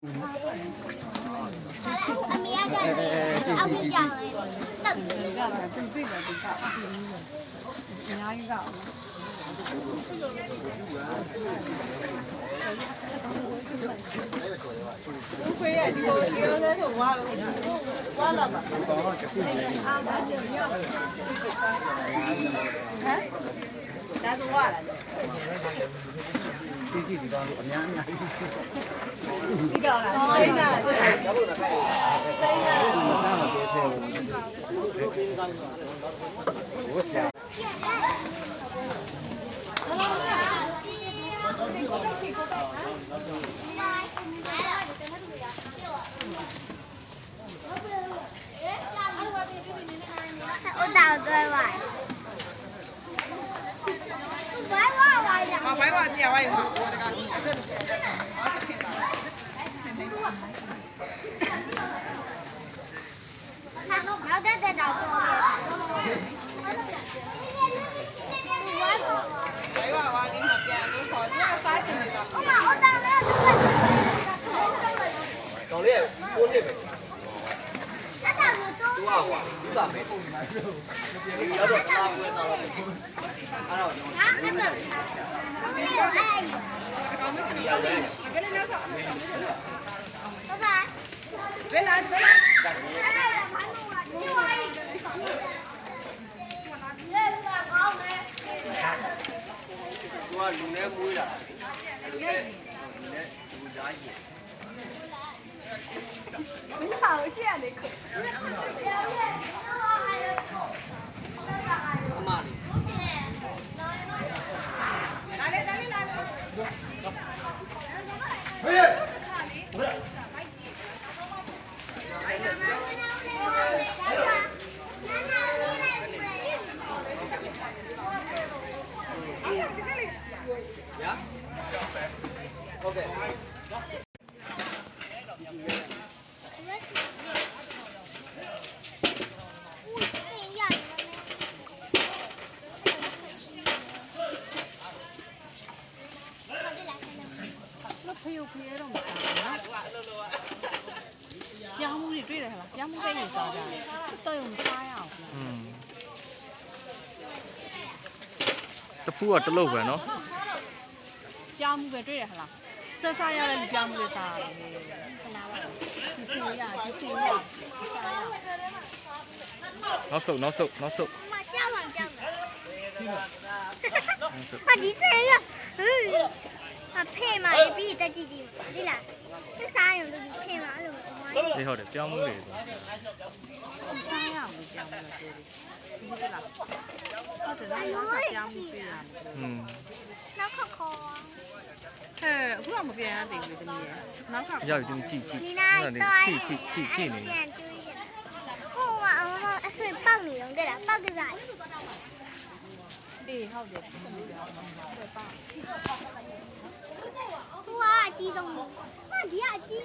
အမေကလည်းအဝိကြောင်တက်တယ်ကလည်းသူသိတယ်သူကအများကြီးကဘူးဖေးရဒီလိုပြောလဲဆိုဝါလာပါတော့ချက်ခုနေအားပါကြရဟမ်ဒါဆိုဝါလာဒီကောင်အများကြီးဒီကောင်လားတိတ်တာတိတ်တာစားမပြေသေးဘူးဟုတ်တယ်我打对吧？白话玩呀！啊，白话电话也是，我这个，然后再找多点。白话玩你好点，都好，这个啥情况？我打没有这个。老李，我这边。都话话，你咋没空呢？你要不他不会找到你？啊，那个，没有爱。爸爸，别来，别来。就我一个人。这个好没？我弄来不会了，弄来不加盐。你好像那个。阿妈哩。来来来来。嘿。呀。OK。ကြားမှုတွေတွေ့တယ်ဟလားကြားမှုပဲနေစားကြတယ်တော်ရုံစားရအောင်တဖူးကတလုံးပဲနော်ကြားမှုပဲတွေ့တယ်ဟလားဆက်စားရတဲ့ကြားမှုတွေစားရတယ်ခဏပါဒီစင်ရဒီစင်ရစားရနောက်ဆုပ်မကြောက်ပါကြောက်ပါဒီစင်ရအဖေမလေးပြီးတက်ကြည့်ကြည့်ဒီလားစစ်စားရုံတို့ဖေမအဲ့လိုဒီဟုတ်တယ်ပြောင်းမှုတွေစားရအောင်ပြောင်းလို့ပြောတယ်ဒီလားဟုတ်တယ်လားပြောင်းမှုပြရနောက်ခါခေါ်အခုတော့မပြန်ရသေးဘူးတမီးရနောက်ခါရောက်ပြီကြည့်နေဟိုကအဆွေပေါက်နေတော့တဲ့လားပေါက်ကစားအေးဟုတ်တယ်ပေါက်ဟိုကအကြီးဆုံးဟာဒီကအကြီး